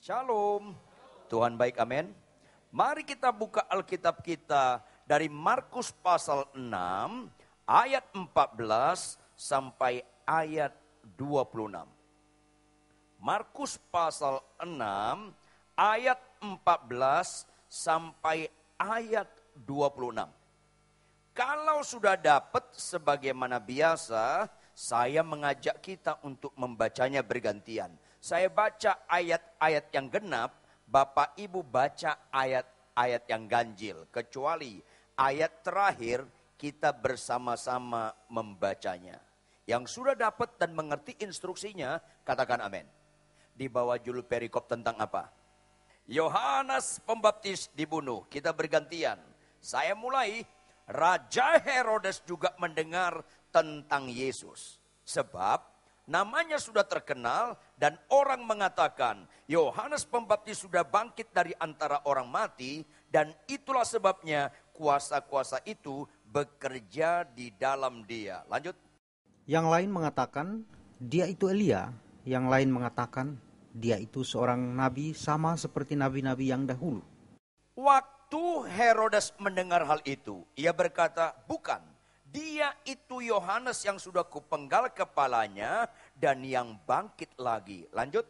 Shalom. Tuhan baik, amin. Mari kita buka Alkitab kita dari Markus pasal 6 ayat 14 sampai ayat 26. Markus pasal 6 ayat 14 sampai ayat 26. Kalau sudah dapat sebagaimana biasa, saya mengajak kita untuk membacanya bergantian. Saya baca ayat-ayat yang genap, Bapak Ibu baca ayat-ayat yang ganjil. Kecuali ayat terakhir kita bersama-sama membacanya. Yang sudah dapat dan mengerti instruksinya, katakan amin. Di bawah judul perikop tentang apa? Yohanes Pembaptis dibunuh. Kita bergantian. Saya mulai, Raja Herodes juga mendengar tentang Yesus. Sebab namanya sudah terkenal dan orang mengatakan Yohanes Pembaptis sudah bangkit dari antara orang mati. Dan itulah sebabnya kuasa-kuasa itu bekerja di dalam dia. Lanjut. Yang lain mengatakan dia itu Elia. Yang lain mengatakan dia itu seorang nabi sama seperti nabi-nabi yang dahulu. Waktu Herodes mendengar hal itu, ia berkata, bukan, dia itu Yohanes yang sudah kupenggal kepalanya dan yang bangkit lagi. Lanjut.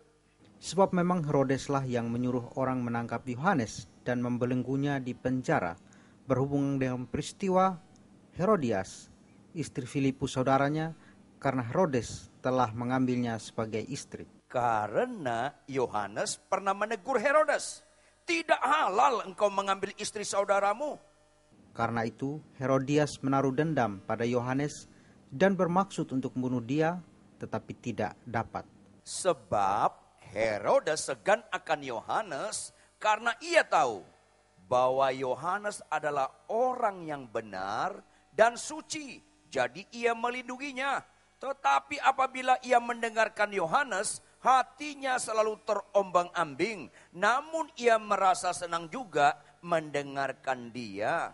Sebab memang Herodeslah yang menyuruh orang menangkap Yohanes dan membelenggunya di penjara berhubung dengan peristiwa Herodias, istri Filipus saudaranya, karena Herodes telah mengambilnya sebagai istri. Karena Yohanes pernah menegur Herodes, tidak halal engkau mengambil istri saudaramu. Karena itu Herodias menaruh dendam pada Yohanes dan bermaksud untuk membunuh dia, tetapi tidak dapat. Sebab Herodes segan akan Yohanes karena ia tahu bahwa Yohanes adalah orang yang benar dan suci. Jadi ia melindunginya. Tetapi apabila ia mendengarkan Yohanes, hatinya selalu terombang-ambing. Namun ia merasa senang juga mendengarkan dia.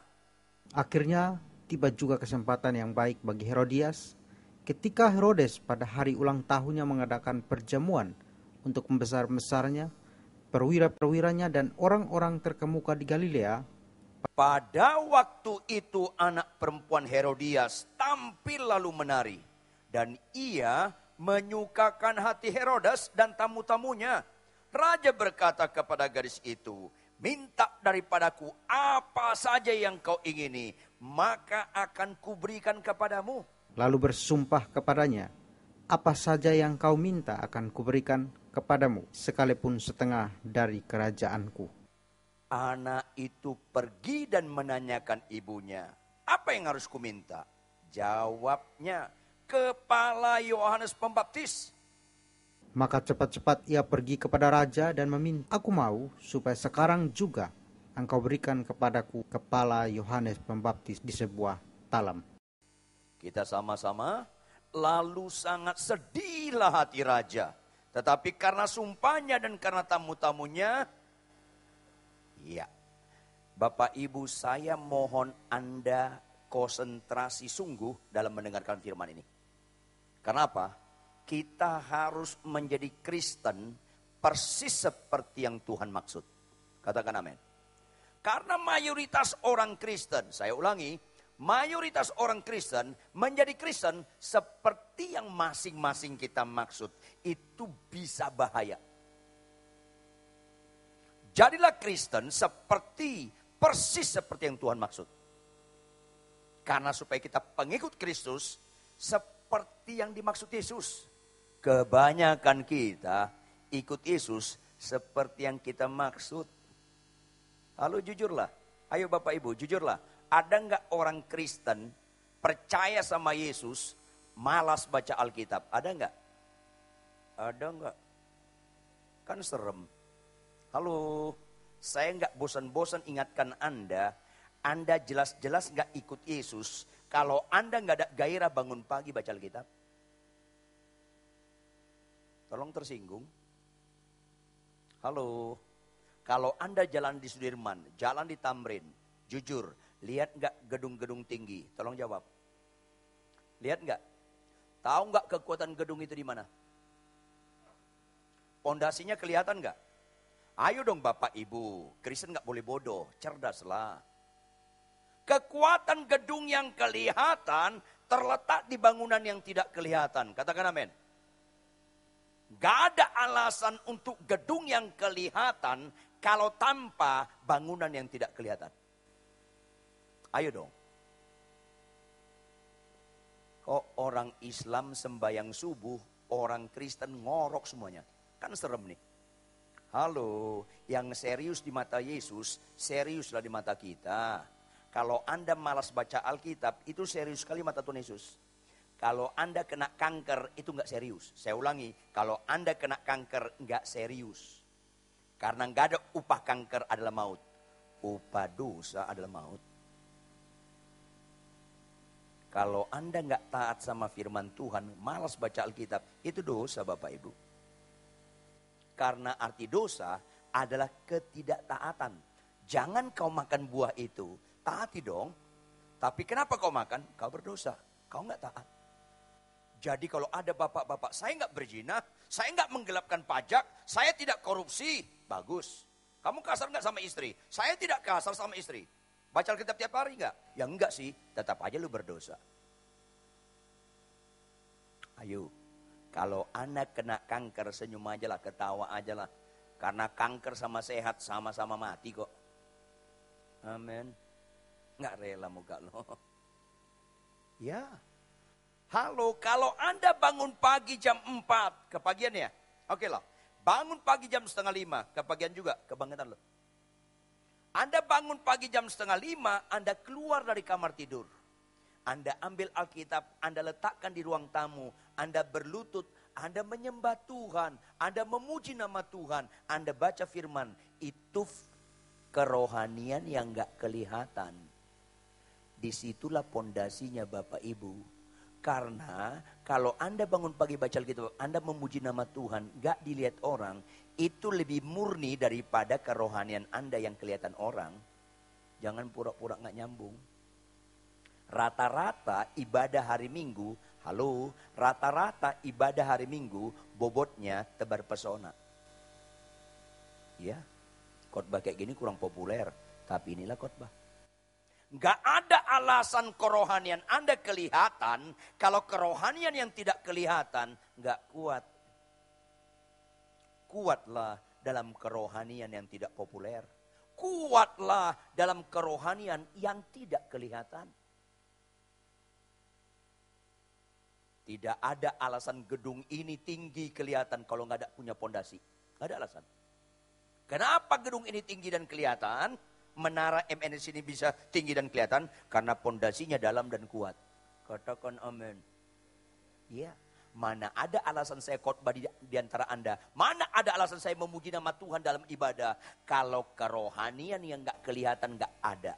Akhirnya tiba juga kesempatan yang baik bagi Herodias ketika Herodes pada hari ulang tahunnya mengadakan perjamuan untuk membesar-besarnya perwira-perwiranya dan orang-orang terkemuka di Galilea. Pada waktu itu anak perempuan Herodias tampil lalu menari. Dan ia menyukakan hati Herodes dan tamu-tamunya. Raja berkata kepada gadis itu, minta daripadaku apa saja yang kau ingini, maka akan kuberikan kepadamu. Lalu bersumpah kepadanya, apa saja yang kau minta akan kuberikan kepadamu, sekalipun setengah dari kerajaanku. Anak itu pergi dan menanyakan ibunya, apa yang harus kuminta? Jawabnya, kepala Yohanes Pembaptis. Maka cepat-cepat ia pergi kepada raja dan meminta, aku mau supaya sekarang juga engkau berikan kepadaku kepala Yohanes Pembaptis di sebuah talam. Kita sama-sama, lalu sangat sedihlah hati raja. Tetapi karena sumpahnya dan karena tamu-tamunya, ya, Bapak Ibu saya mohon Anda konsentrasi sungguh dalam mendengarkan firman ini. Karena apa? Kita harus menjadi Kristen persis seperti yang Tuhan maksud. Katakan amin. Karena mayoritas orang Kristen, saya ulangi, mayoritas orang Kristen menjadi Kristen seperti yang masing-masing kita maksud. Itu bisa bahaya. Jadilah Kristen persis seperti yang Tuhan maksud. Karena supaya kita pengikut Kristus seperti yang dimaksud Yesus. Kebanyakan kita ikut Yesus seperti yang kita maksud. Lalu jujurlah, ayo Bapak Ibu jujurlah. Ada enggak orang Kristen percaya sama Yesus malas baca Alkitab? Ada enggak? Ada enggak? Kan serem. Halo, saya enggak bosan-bosan ingatkan Anda jelas-jelas enggak ikut Yesus kalau Anda enggak ada gairah bangun pagi baca Alkitab. Tolong tersinggung. Halo, kalau Anda jalan di Sudirman, jalan di Tamrin, jujur, lihat enggak gedung-gedung tinggi? Tolong jawab. Lihat enggak? Tahu enggak kekuatan gedung itu di mana? Pondasinya kelihatan enggak? Ayo dong Bapak Ibu, Kristen nggak boleh bodoh, cerdaslah. Kekuatan gedung yang kelihatan terletak di bangunan yang tidak kelihatan. Katakan amin. Gak ada alasan untuk gedung yang kelihatan kalau tanpa bangunan yang tidak kelihatan. Ayo dong. Kok orang Islam sembahyang subuh, orang Kristen ngorok semuanya. Kan serem nih. Halo, yang serius di mata Yesus, seriuslah di mata kita. Kalau Anda malas baca Alkitab, itu serius sekali mata Tuhan Yesus. Kalau Anda kena kanker, itu enggak serius. Saya ulangi, kalau Anda kena kanker, enggak serius. Karena enggak ada upah kanker adalah maut. Upah dosa adalah maut. Kalau Anda nggak taat sama firman Tuhan, malas baca Alkitab, itu dosa Bapak Ibu. Karena arti dosa adalah ketidaktaatan. Jangan kau makan buah itu, taati dong. Tapi kenapa kau makan? Kau berdosa, kau nggak taat. Jadi kalau ada bapak-bapak, saya nggak berzina, saya nggak menggelapkan pajak, saya tidak korupsi, bagus. Kamu kasar nggak sama istri? Saya tidak kasar sama istri. Baca Alkitab tiap hari nggak? Ya enggak sih, tetap aja lu berdosa. Ayo, kalau anak kena kanker senyum aja lah, ketawa aja lah. Karena kanker sama sehat sama-sama mati kok. Amin. Nggak rela muka lo. Ya. Halo, kalau Anda bangun pagi jam 4, kepagian ya? Oke lah. Bangun pagi jam 4:30, kepagian juga, kebangkitan lo. Anda bangun pagi jam 4:30, Anda keluar dari kamar tidur. Anda ambil Alkitab, Anda letakkan di ruang tamu. Anda berlutut, Anda menyembah Tuhan. Anda memuji nama Tuhan. Anda baca firman. Itu kerohanian yang gak kelihatan. Disitulah pondasinya Bapak Ibu. Karena kalau Anda bangun pagi baca Alkitab, Anda memuji nama Tuhan, gak dilihat orang. Itu lebih murni daripada kerohanian Anda yang kelihatan orang. Jangan pura-pura gak nyambung. Rata-rata ibadah hari Minggu, rata-rata ibadah hari Minggu bobotnya tebar pesona. Ya, khotbah kayak gini kurang populer, tapi inilah khotbah. Gak ada alasan kerohanian Anda kelihatan, kalau kerohanian yang tidak kelihatan gak kuat. Kuatlah dalam kerohanian yang tidak populer. Kuatlah dalam kerohanian yang tidak kelihatan. Tidak ada alasan gedung ini tinggi kelihatan kalau nggak ada punya pondasi. Nggak ada alasan. Kenapa gedung ini tinggi dan kelihatan? Menara MNS ini bisa tinggi dan kelihatan karena pondasinya dalam dan kuat. Katakan amin. Iya. Mana ada alasan saya khotbah di antara Anda? Mana ada alasan saya memuji nama Tuhan dalam ibadah? Kalau kerohanian yang nggak kelihatan nggak ada.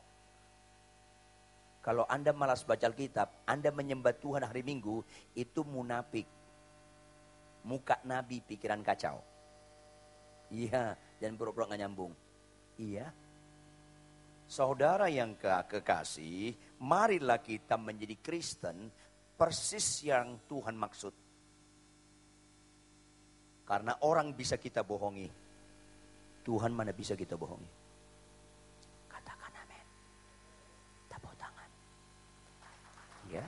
Kalau Anda malas baca Alkitab, Anda menyembah Tuhan hari Minggu, itu munafik. Muka Nabi, pikiran kacau. Iya, dan pura-pura nggak nyambung. Iya. Saudara yang kekasih, marilah kita menjadi Kristen persis yang Tuhan maksud. Karena orang bisa kita bohongi. Tuhan mana bisa kita bohongi. Katakan amin. Tepuk tangan. Ya.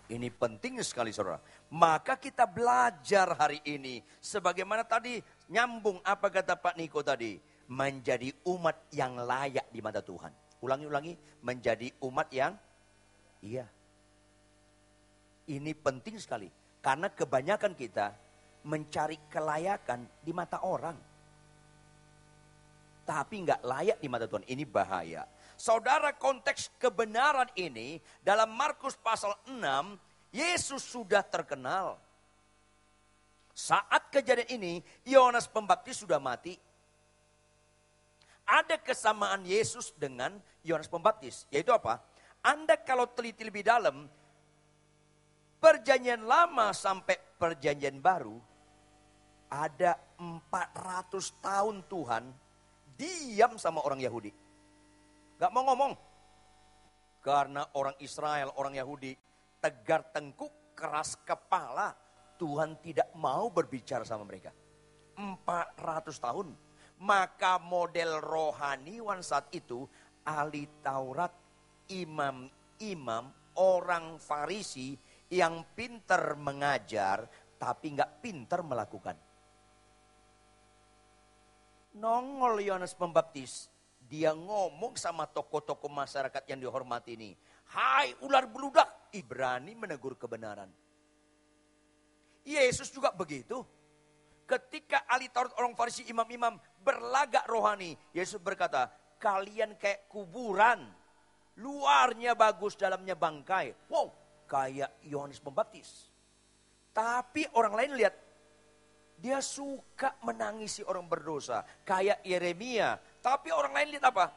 Ini penting sekali saudara. Maka kita belajar hari ini. Sebagaimana tadi nyambung apa kata Pak Niko tadi. Menjadi umat yang layak di mata Tuhan. Ulangi. Menjadi umat yang iya. Ini penting sekali. Karena kebanyakan kita mencari kelayakan di mata orang. Tapi nggak layak di mata Tuhan. Ini bahaya. Saudara, konteks kebenaran ini dalam Markus pasal 6, Yesus sudah terkenal. Saat kejadian ini, Yohanes Pembaptis sudah mati. Ada kesamaan Yesus dengan Yohanes Pembaptis. Yaitu apa? Anda kalau teliti lebih dalam, perjanjian lama sampai perjanjian baru, ada 400 tahun Tuhan diam sama orang Yahudi. Gak mau ngomong. Karena orang Israel, orang Yahudi, tegar tengkuk, keras kepala. Tuhan tidak mau berbicara sama mereka. 400 tahun. Maka model rohaniwan saat itu, ahli Taurat, imam-imam, orang Farisi yang pintar mengajar tapi nggak pintar melakukan. Nongol Yohanes Pembaptis, dia ngomong sama tokoh-tokoh masyarakat yang dihormati ini. Hai ular beludak, berani menegur kebenaran. Yesus juga begitu. Ketika ahli Taurat, orang Farisi, imam-imam berlagak rohani, Yesus berkata, kalian kayak kuburan. Luarnya bagus, dalamnya bangkai. Wow, kayak Yohanes Pembaptis. Tapi orang lain lihat, dia suka menangisi orang berdosa. Kayak Yeremia. Tapi orang lain lihat apa?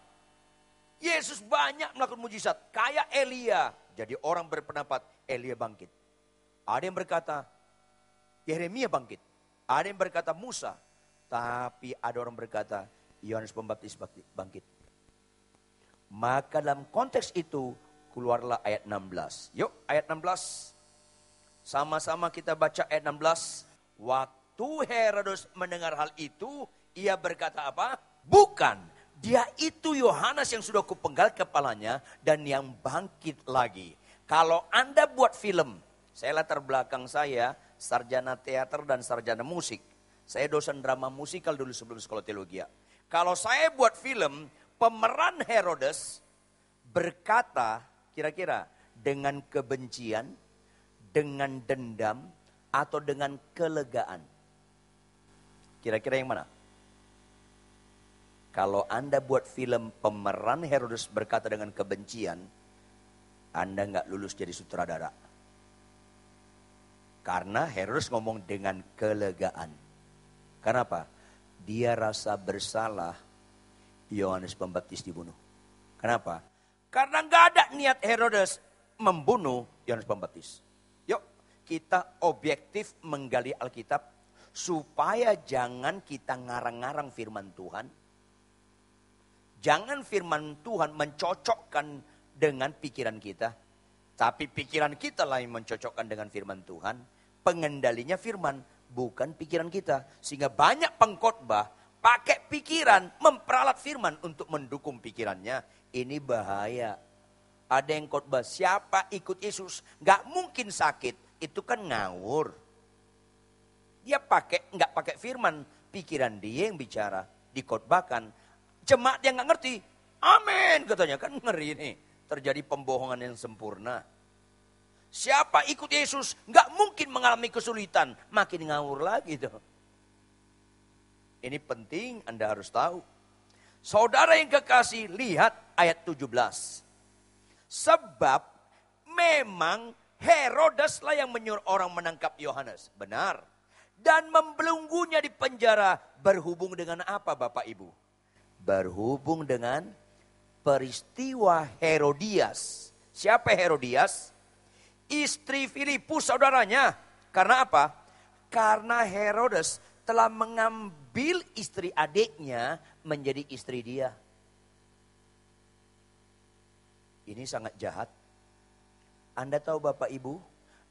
Yesus banyak melakukan mujizat. Kayak Elia. Jadi orang berpendapat Elia bangkit. Ada yang berkata Yeremia bangkit. Ada yang berkata Musa. Tapi ada orang berkata Yohanes Pembaptis bangkit. Maka dalam konteks itu keluarlah ayat 16. Yuk ayat 16. Sama-sama kita baca ayat 16. Waktu Herodes mendengar hal itu, ia berkata apa? Bukan, dia itu Yohanes yang sudah kupenggal kepalanya dan yang bangkit lagi. Kalau Anda buat film, saya latar belakang saya sarjana teater dan sarjana musik. Saya dosen drama musikal dulu sebelum sekolah teologi. Kalau saya buat film, pemeran Herodes berkata kira-kira dengan kebencian, dengan dendam, atau dengan kelegaan. Kira-kira yang mana? Kalau Anda buat film pemeran Herodes berkata dengan kebencian, Anda nggak lulus jadi sutradara. Karena Herodes ngomong dengan kelegaan. Kenapa? Dia rasa bersalah Yohanes Pembaptis dibunuh. Kenapa? Karena nggak ada niat Herodes membunuh Yohanes Pembaptis. Yuk kita objektif menggali Alkitab supaya jangan kita ngarang-ngarang firman Tuhan. Jangan firman Tuhan mencocokkan dengan pikiran kita. Tapi pikiran kita lah yang mencocokkan dengan firman Tuhan. Pengendalinya firman, bukan pikiran kita. Sehingga banyak pengkhotbah pakai pikiran, memperalat firman untuk mendukung pikirannya. Ini bahaya. Ada yang khotbah, siapa ikut Yesus gak mungkin sakit. Itu kan ngawur. Dia nggak pakai firman, pikiran dia yang bicara, dikhotbahkan. Jemaat yang nggak ngerti, amin katanya, kan ngeri nih. Terjadi pembohongan yang sempurna. Siapa ikut Yesus nggak mungkin mengalami kesulitan, makin ngawur lagi tuh. Ini penting Anda harus tahu. Saudara yang kekasih, lihat ayat 17. Sebab memang Herodes lah yang menyuruh orang menangkap Yohanes. Benar. Dan membelenggunya di penjara. Berhubung dengan apa Bapak Ibu? Berhubung dengan peristiwa Herodias. Siapa Herodias? Istri Filipus saudaranya. Karena apa? Karena Herodes telah mengambil istri adiknya menjadi istri dia. Ini sangat jahat. Anda tahu Bapak Ibu,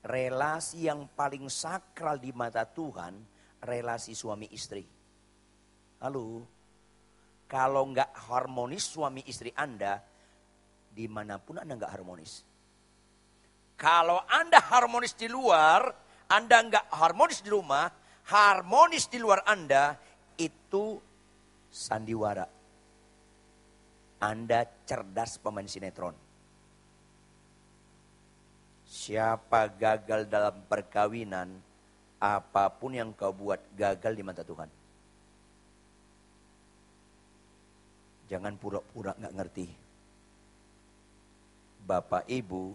relasi yang paling sakral di mata Tuhan, relasi suami istri. Halo, kalau nggak harmonis suami istri Anda, dimanapun Anda nggak harmonis. Kalau Anda harmonis di luar, Anda nggak harmonis di rumah, harmonis di luar Anda, itu sandiwara. Anda cerdas pemain sinetron. Siapa gagal dalam perkawinan, apapun yang kau buat gagal di mata Tuhan. Jangan pura-pura nggak ngerti. Bapak Ibu,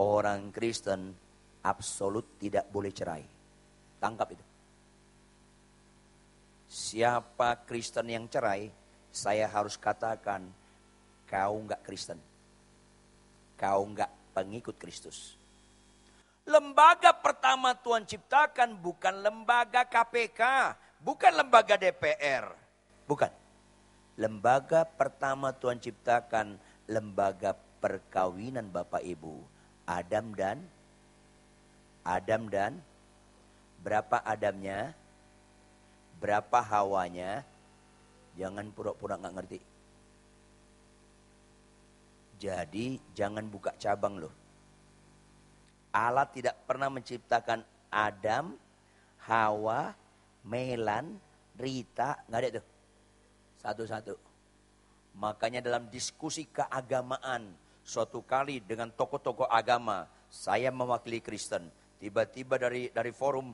orang Kristen absolut tidak boleh cerai. Tangkap itu. Siapa Kristen yang cerai, saya harus katakan, kau nggak Kristen. Kau nggak pengikut Kristus. Lembaga pertama Tuhan ciptakan bukan lembaga KPK, bukan lembaga DPR. Bukan. Lembaga pertama Tuhan ciptakan lembaga perkawinan Bapak Ibu. Adam dan berapa Adamnya? Berapa Hawanya? Jangan pura-pura nggak ngerti. Jadi jangan buka cabang loh. Allah tidak pernah menciptakan Adam, Hawa, Melan, Rita, nggak ada tuh. Satu-satu. Makanya dalam diskusi keagamaan, suatu kali dengan tokoh-tokoh agama, saya mewakili Kristen. Tiba-tiba dari forum,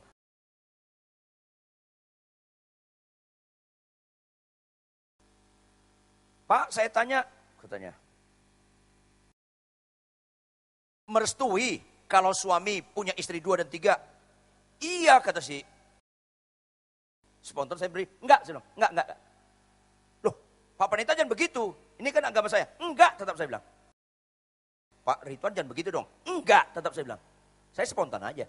Pak, saya tanya, katanya, merestui kalau suami punya istri 2 dan 3? Iya, kata si spontan. Saya beri, enggak, saya bilang, enggak. Loh, Pak Pendeta jangan begitu, ini kan agama saya. Enggak, tetap saya bilang. Pak Ridwan jangan begitu dong. Enggak, tetap saya bilang. Saya spontan aja.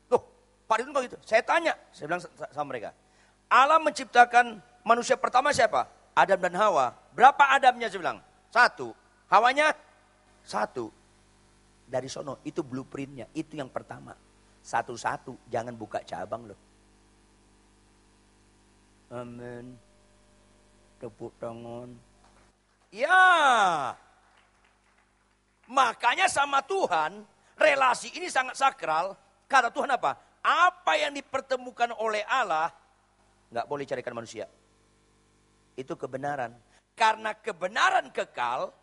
Loh, Pak Ridwan kok gitu? Saya tanya, saya bilang sama mereka. Allah menciptakan manusia pertama siapa? Adam dan Hawa. Berapa Adamnya? Saya bilang. 1. Hawanya? 1. Dari sono, itu blueprintnya. Itu yang pertama. Satu-satu, jangan buka cabang loh. Amin. Tepuk tangan. Ya. Makanya sama Tuhan, relasi ini sangat sakral. Kata Tuhan apa? Apa yang dipertemukan oleh Allah, nggak boleh carikan manusia. Itu kebenaran. Karena kebenaran kekal,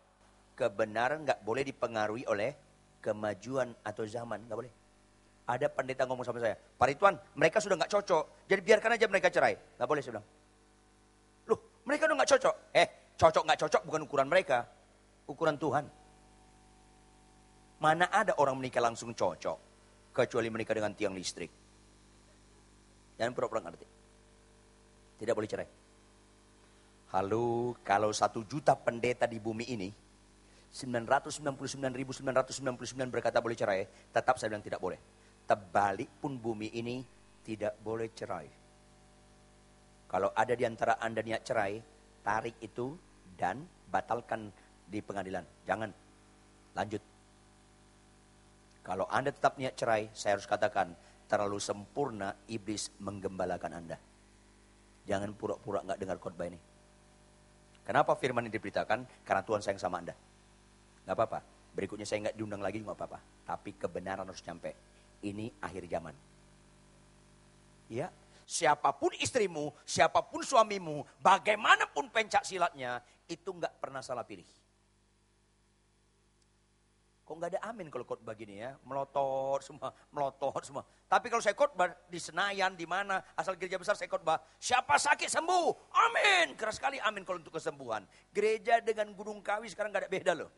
kebenaran nggak boleh dipengaruhi oleh kemajuan atau zaman. Nggak boleh. Ada pendeta ngomong sama saya, Pak Ridwan, mereka sudah nggak cocok, jadi biarkan aja mereka cerai. Nggak boleh, saya bilang. Loh, mereka udah nggak cocok. Cocok nggak cocok bukan ukuran mereka, ukuran Tuhan. Mana ada orang menikah langsung cocok, kecuali menikah dengan tiang listrik. Jangan pura-pura ngerti. Tidak boleh cerai. Halo, kalau 1 juta pendeta di bumi ini, 999.999 berkata boleh cerai, tetap saya bilang tidak boleh. Terbalik pun bumi ini tidak boleh cerai. Kalau ada di antara Anda niat cerai, tarik itu dan batalkan di pengadilan. Jangan, lanjut. Kalau Anda tetap niat cerai, saya harus katakan, terlalu sempurna iblis menggembalakan Anda. Jangan pura-pura nggak dengar khotbah ini. Kenapa firman ini diberitakan? Karena Tuhan sayang sama Anda. Nggak apa-apa. Berikutnya saya nggak diundang lagi, nggak apa-apa. Tapi kebenaran harus nyampe. Ini akhir zaman. Ya, siapapun istrimu, siapapun suamimu, bagaimanapun pencak silatnya, itu nggak pernah salah pilih. Kok nggak ada amin kalau khotbah gini ya? Melotot semua. Tapi kalau saya khotbah di Senayan, di mana, asal gereja besar saya khotbah, siapa sakit sembuh, amin. Keras sekali amin kalau untuk kesembuhan. Gereja dengan Gunung Kawi sekarang nggak ada beda loh.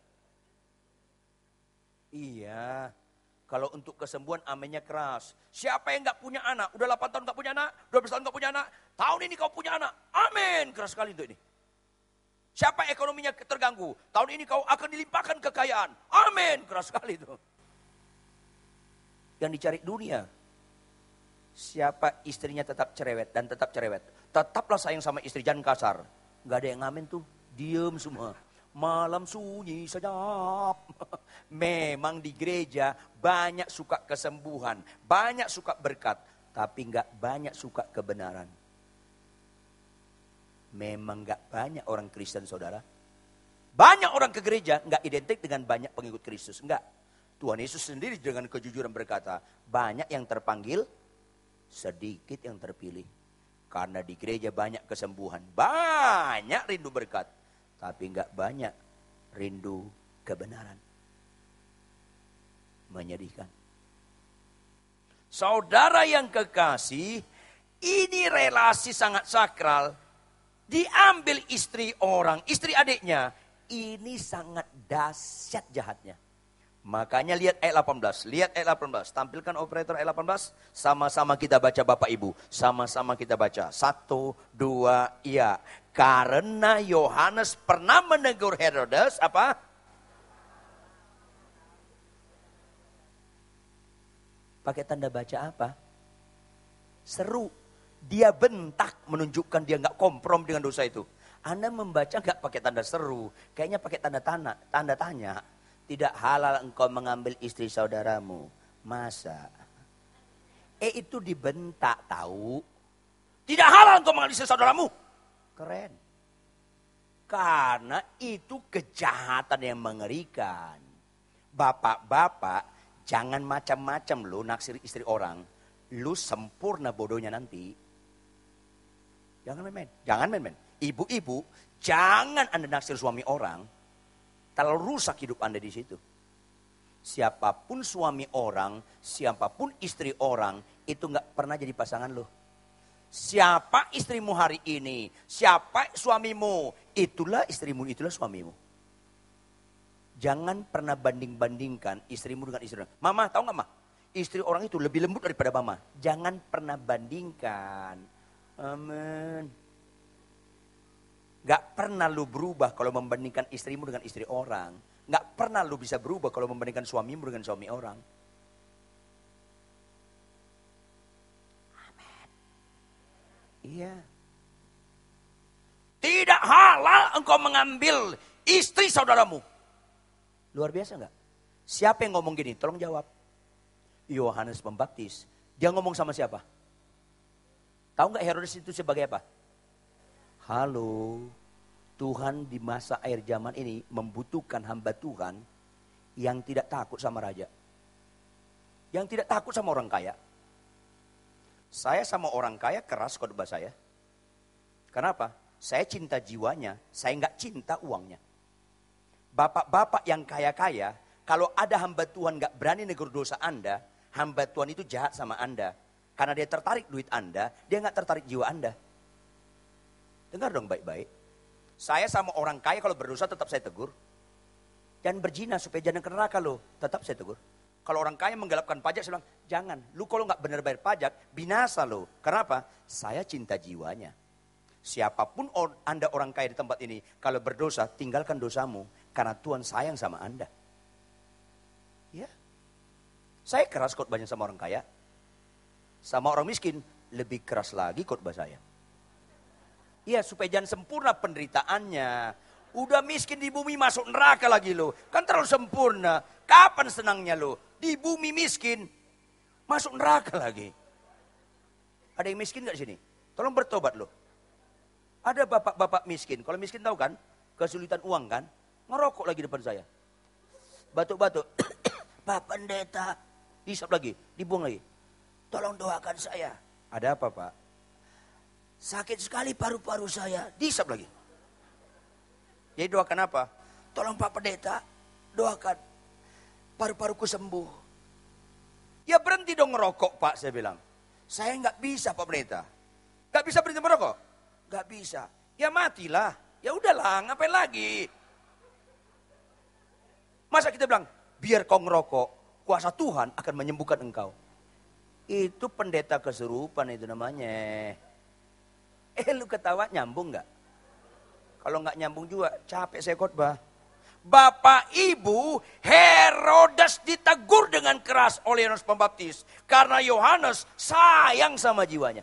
Iya, kalau untuk kesembuhan aminnya keras. Siapa yang nggak punya anak? Udah 8 tahun nggak punya anak, 12 tahun nggak punya anak, tahun ini kau punya anak, amin. Keras sekali untuk ini. Siapa ekonominya terganggu? Tahun ini kau akan dilimpahkan kekayaan. Amin. Keras sekali itu. Yang dicari dunia. Siapa istrinya tetap cerewet dan tetap cerewet. Tetaplah sayang sama istri, jangan kasar. Gak ada yang ngamen tuh. Diem semua. Malam sunyi senyap. Memang di gereja banyak suka kesembuhan. Banyak suka berkat. Tapi gak banyak suka kebenaran. Memang gak banyak orang Kristen, saudara. Banyak orang ke gereja gak identik dengan banyak pengikut Kristus. Enggak. Tuhan Yesus sendiri dengan kejujuran berkata, banyak yang terpanggil, sedikit yang terpilih. Karena di gereja banyak kesembuhan, banyak rindu berkat. Tapi gak banyak rindu kebenaran. Menyedihkan. Saudara yang kekasih, ini relasi sangat sakral. Diambil istri orang, istri adiknya. Ini sangat dahsyat jahatnya. Makanya lihat ayat 18. Lihat ayat 18. Tampilkan operator ayat 18. Sama-sama kita baca Bapak Ibu. Sama-sama kita baca. 1, 2, iya. Karena Yohanes pernah menegur Herodes. Apa? Pakai tanda baca apa? Seru. Dia bentak menunjukkan dia nggak komprom dengan dosa itu. Anda membaca nggak pakai tanda seru, kayaknya pakai tanda tanya. Tidak halal engkau mengambil istri saudaramu. Masa? Itu dibentak tahu. Tidak halal engkau mengambil istri saudaramu. Keren. Karena itu kejahatan yang mengerikan. Bapak-bapak, jangan macam-macam lo naksir istri orang. Lu sempurna bodohnya nanti. Jangan main-main. Jangan main-main. Ibu-ibu, jangan Anda naksir suami orang. Terlalu rusak hidup Anda di situ. Siapapun suami orang, siapapun istri orang, itu gak pernah jadi pasangan lo. Siapa istrimu hari ini, siapa suamimu, itulah istrimu, itulah suamimu. Jangan pernah banding-bandingkan istrimu dengan istri orang. Mama, tahu gak, Ma? Istri orang itu lebih lembut daripada mama. Jangan pernah bandingkan. Amin. Gak pernah lu berubah kalau membandingkan istrimu dengan istri orang. Gak pernah lu bisa berubah kalau membandingkan suamimu dengan suami orang. Amin. Iya. Tidak halal engkau mengambil istri saudaramu. Luar biasa gak? Siapa yang ngomong gini? Tolong jawab. Yohanes Pembaptis. Dia ngomong sama siapa? Tahu nggak Herodes itu sebagai apa? Halo, Tuhan di masa akhir zaman ini membutuhkan hamba Tuhan yang tidak takut sama raja. Yang tidak takut sama orang kaya. Saya sama orang kaya keras khotbah saya. Kenapa? Saya cinta jiwanya, saya nggak cinta uangnya. Bapak-bapak yang kaya-kaya, kalau ada hamba Tuhan nggak berani negur dosa Anda, hamba Tuhan itu jahat sama Anda. Karena dia tertarik duit Anda, dia nggak tertarik jiwa Anda. Dengar dong baik-baik. Saya sama orang kaya kalau berdosa tetap saya tegur. Jangan berzina supaya jangan ke neraka lo. Tetap saya tegur. Kalau orang kaya menggelapkan pajak, saya bilang, jangan. Lu kalau nggak benar bayar pajak, binasa lo. Kenapa? Saya cinta jiwanya. Siapapun Anda orang kaya di tempat ini, kalau berdosa, tinggalkan dosamu. Karena Tuhan sayang sama Anda. Ya. Saya keras khotbahnya sama orang kaya. Sama orang miskin, lebih keras lagi khotbah saya. Iya, supaya jangan sempurna penderitaannya. Udah miskin di bumi masuk neraka lagi lo. Kan terlalu sempurna. Kapan senangnya lo? Di bumi miskin, masuk neraka lagi. Ada yang miskin gak sini? Tolong bertobat lo. Ada bapak-bapak miskin. Kalau miskin tahu kan, kesulitan uang kan, ngerokok lagi depan saya. Batuk-batuk. Pak Pendeta, hisap lagi, dibuang lagi. Tolong doakan saya. Ada apa Pak? Sakit sekali paru-paru saya. Dihisap lagi. Jadi doakan apa? Tolong Pak Pendeta, doakan paru-paruku sembuh. Ya berhenti dong ngerokok Pak, saya bilang. Saya nggak bisa Pak Pendeta. Nggak bisa berhenti merokok? Nggak bisa. Ya matilah. Ya udahlah, ngapain lagi? Masa kita bilang, biar kau ngerokok, kuasa Tuhan akan menyembuhkan engkau. Itu pendeta kesurupan itu namanya. Lu ketawa nyambung gak? Kalau gak nyambung juga capek saya khotbah. Bapak Ibu, Herodes ditegur dengan keras oleh Yohanes Pembaptis. Karena Yohanes sayang sama jiwanya.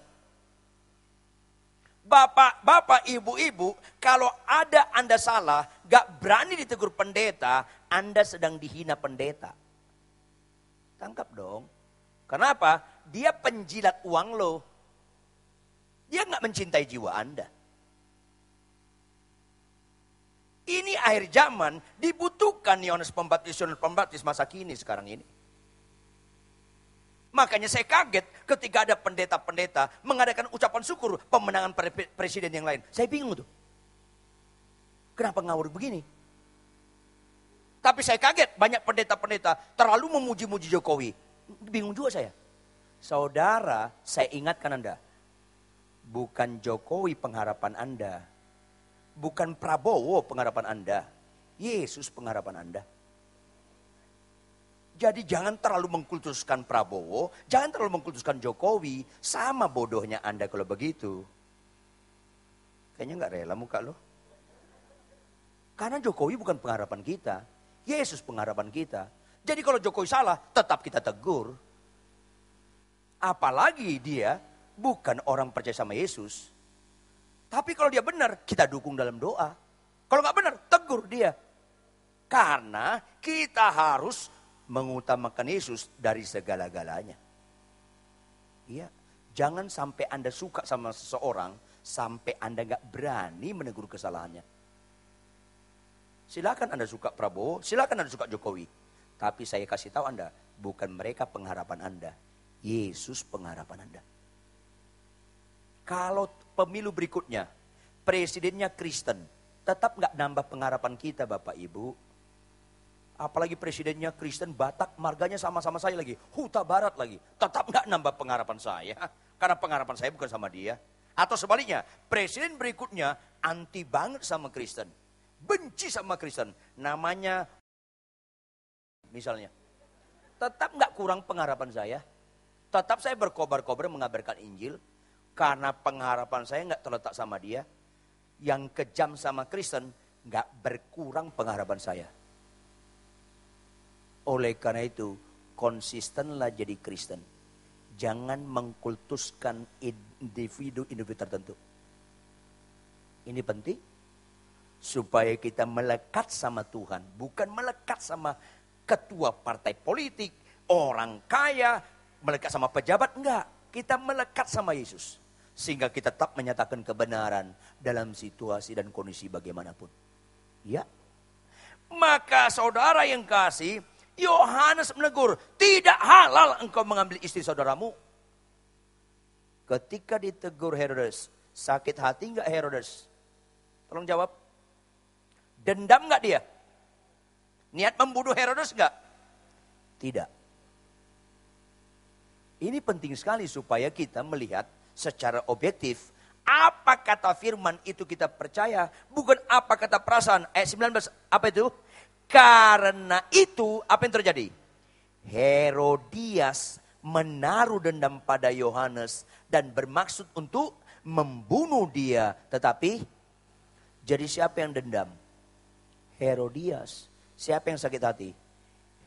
Bapak, ibu-ibu, kalau ada Anda salah, gak berani ditegur pendeta, Anda sedang dihina pendeta. Tangkap dong. Kenapa? Dia penjilat uang lo. Dia gak mencintai jiwa Anda. Ini akhir zaman dibutuhkan Yohanes Pembaptis masa kini sekarang ini. Makanya saya kaget ketika ada pendeta-pendeta mengadakan ucapan syukur pemenangan presiden yang lain. Saya bingung tuh. Kenapa ngawur begini? Tapi saya kaget banyak pendeta-pendeta terlalu memuji-muji Jokowi. Bingung juga saya. Saudara, saya ingatkan Anda. Bukan Jokowi pengharapan Anda. Bukan Prabowo pengharapan Anda. Yesus pengharapan Anda. Jadi jangan terlalu mengkultuskan Prabowo. Jangan terlalu mengkultuskan Jokowi. Sama bodohnya Anda kalau begitu. Kayaknya gak rela muka lo. Karena Jokowi bukan pengharapan kita. Yesus pengharapan kita. Jadi kalau Jokowi salah, tetap kita tegur. Apalagi dia bukan orang percaya sama Yesus. Tapi kalau dia benar, kita dukung dalam doa. Kalau nggak benar, tegur dia. Karena kita harus mengutamakan Yesus dari segala-galanya. Iya. Jangan sampai Anda suka sama seseorang, sampai Anda gak berani menegur kesalahannya. Silakan Anda suka Prabowo, silakan Anda suka Jokowi. Tapi saya kasih tahu Anda, bukan mereka pengharapan Anda. Yesus pengharapan Anda. Kalau pemilu berikutnya, presidennya Kristen, tetap gak nambah pengharapan kita Bapak Ibu. Apalagi presidennya Kristen, Batak, marganya sama-sama saya lagi. Huta Barat lagi, tetap gak nambah pengharapan saya. Karena pengharapan saya bukan sama dia. Atau sebaliknya, presiden berikutnya anti banget sama Kristen. Benci sama Kristen. Namanya, misalnya. Tetap gak kurang pengharapan saya. Tetap saya berkobar-kobar mengabarkan Injil. Karena pengharapan saya gak terletak sama dia. Yang kejam sama Kristen, gak berkurang pengharapan saya. Oleh karena itu, konsistenlah jadi Kristen. Jangan mengkultuskan individu-individu tertentu. Ini penting. Supaya kita melekat sama Tuhan. Bukan melekat sama ketua partai politik, orang kaya, melekat sama pejabat. Enggak. Kita melekat sama Yesus. Sehingga kita tetap menyatakan kebenaran dalam situasi dan kondisi bagaimanapun. Ya. Maka saudara yang kasih, Yohanes menegur, tidak halal engkau mengambil istri saudaramu. Ketika ditegur Herodes, sakit hati enggak Herodes? Tolong jawab. Dendam enggak dia? Niat membunuh Herodes enggak? Tidak. Ini penting sekali supaya kita melihat secara objektif. Apa kata firman itu kita percaya, bukan apa kata perasaan. Ayat 19, apa itu? Karena itu, apa yang terjadi? Herodias menaruh dendam pada Yohanes dan bermaksud untuk membunuh dia. Tetapi, jadi siapa yang dendam? Herodias. Siapa yang sakit hati?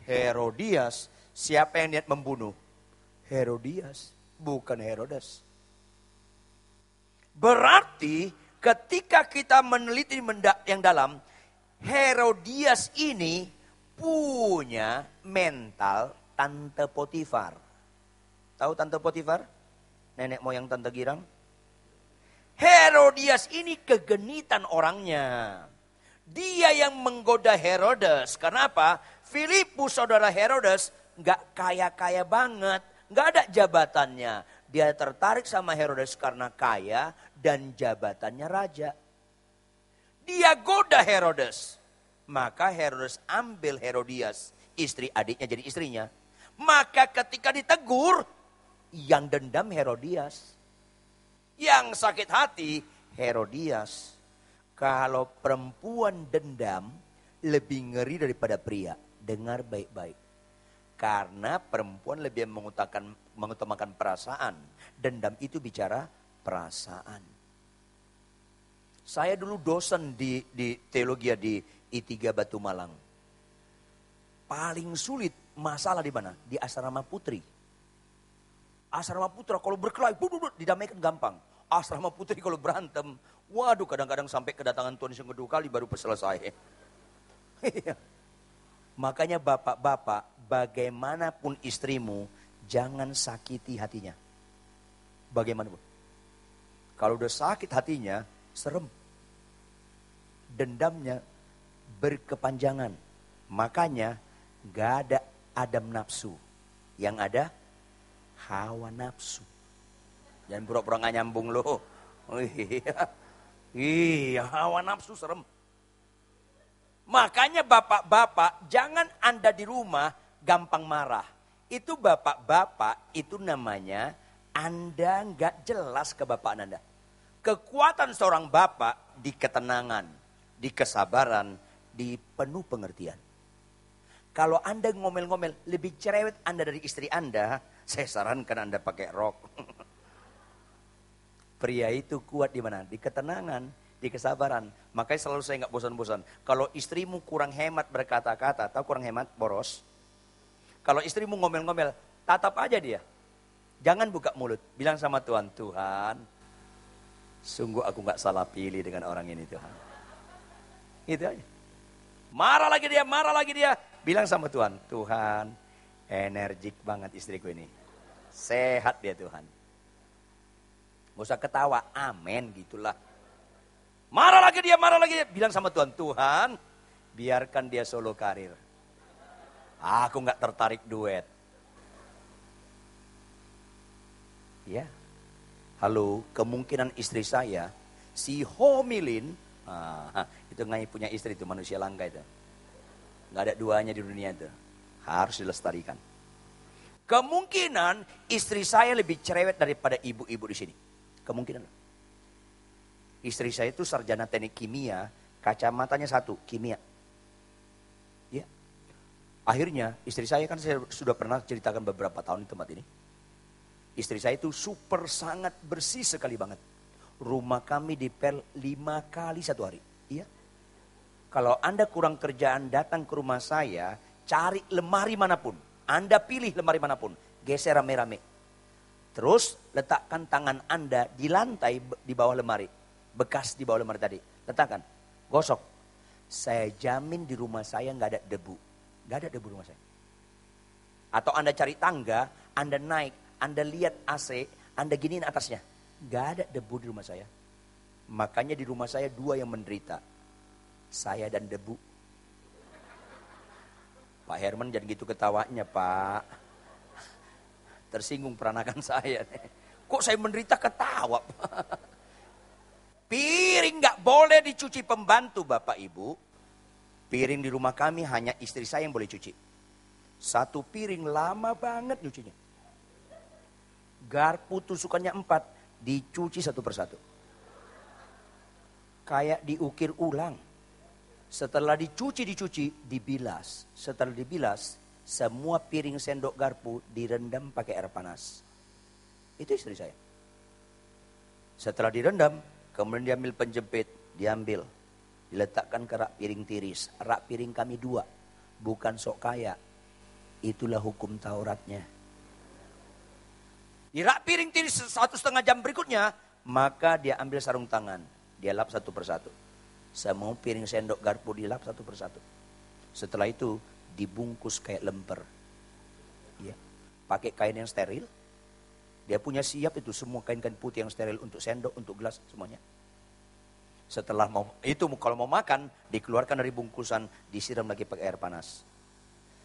Herodias. Siapa yang niat membunuh? Herodias, bukan Herodes. Berarti ketika kita meneliti yang dalam, Herodias ini punya mental Tante Potifar. Tahu Tante Potifar? Nenek moyang Tante Girang. Herodias ini kegenitan orangnya. Dia yang menggoda Herodes. Kenapa? Filipus saudara Herodes gak kaya-kaya banget. Gak ada jabatannya. Dia tertarik sama Herodes karena kaya dan jabatannya raja. Dia goda Herodes. Maka Herodes ambil Herodias, istri adiknya jadi istrinya. Maka ketika ditegur, yang dendam Herodias. Yang sakit hati Herodias. Kalau perempuan dendam lebih ngeri daripada pria. Dengar baik-baik. Karena perempuan lebih mengutamakan perasaan. Dendam itu bicara perasaan. Saya dulu dosen di teologi di I3 Batu Malang. Paling sulit masalah di mana? Di asrama putri. Asrama putra kalau berkelahi, didamaikan gampang. Asrama putri kalau berantem, waduh kadang-kadang sampai kedatangan Tuhan yang kedua kali baru selesai. Makanya bapak-bapak, bagaimanapun istrimu, jangan sakiti hatinya. Bagaimanapun. Kalau udah sakit hatinya, serem. Dendamnya berkepanjangan. Makanya gak ada Adam nafsu. Yang ada hawa nafsu. Jangan pura-pura gak nyambung loh. Iya, hawa nafsu serem. Makanya bapak-bapak jangan Anda di rumah gampang marah. Itu bapak-bapak itu namanya Anda gak jelas ke bapak Anda. Kekuatan seorang bapak di ketenangan, di kesabaran, di penuh pengertian. Kalau Anda ngomel-ngomel, lebih cerewet Anda dari istri Anda, saya sarankan Anda pakai rok. Pria itu kuat di mana? Di ketenangan, di kesabaran. Makanya selalu saya nggak bosan-bosan. Kalau istrimu kurang hemat berkata-kata, tahu kurang hemat, boros. Kalau istrimu ngomel-ngomel, tatap aja dia. Jangan buka mulut, bilang sama Tuhan, Tuhan, sungguh aku nggak salah pilih dengan orang ini Tuhan. Itu aja. Marah lagi dia. Bilang sama Tuhan, Tuhan, energik banget istriku ini. Sehat dia Tuhan. Gak usah ketawa, amin gitulah. Marah lagi dia, bilang sama Tuhan, Tuhan biarkan dia solo karir. Aku gak tertarik duet. Ya, halo, kemungkinan istri saya, si Homilin, itu nggak punya istri itu, manusia langka itu. Gak ada duanya di dunia itu, harus dilestarikan. Kemungkinan istri saya lebih cerewet daripada ibu-ibu di sini. Kemungkinan. Istri saya itu sarjana teknik kimia, kacamatanya 1, kimia. Ya. Akhirnya istri saya kan saya sudah pernah ceritakan beberapa tahun di tempat ini. Istri saya itu super sangat bersih sekali banget. Rumah kami dipel 5 kali 1 hari. Iya. Kalau Anda kurang kerjaan datang ke rumah saya, cari lemari manapun. Anda pilih lemari manapun, geser rame-rame. Terus letakkan tangan Anda di lantai di bawah lemari. Bekas di bawah lemari tadi. Letakkan, gosok. Saya jamin di rumah saya nggak ada debu. Nggak ada debu di rumah saya. Atau Anda cari tangga, Anda naik, Anda lihat AC, Anda giniin atasnya. Nggak ada debu di rumah saya. Makanya di rumah saya 2 yang menderita. Saya dan debu. Pak Herman jangan gitu ketawanya Pak. Tersinggung peranakan saya. Kok saya menderita ketawa Pak. Piring nggak boleh dicuci pembantu Bapak Ibu. Piring di rumah kami hanya istri saya yang boleh cuci. 1 piring lama banget nyucinya. Garpu tusukannya 4, dicuci 1 persatu. Kayak diukir ulang. Setelah dicuci, dibilas. Setelah dibilas, semua piring sendok garpu direndam pakai air panas. Itu istri saya. Setelah direndam, kemudian diambil penjepit, diambil. Diletakkan ke rak piring tiris. Rak piring kami 2, bukan sok kaya. Itulah hukum Tauratnya. Di rak piring tiris 1,5 jam berikutnya, maka dia ambil sarung tangan. Dia lap 1 persatu. Semua piring sendok garpu dilap 1 persatu. Setelah itu dibungkus kayak lemper. Ya. Pakai kain yang steril. Dia punya siap itu semua kain-kain putih yang steril untuk sendok, untuk gelas, semuanya. Setelah kalau mau makan, dikeluarkan dari bungkusan, disiram lagi pakai air panas.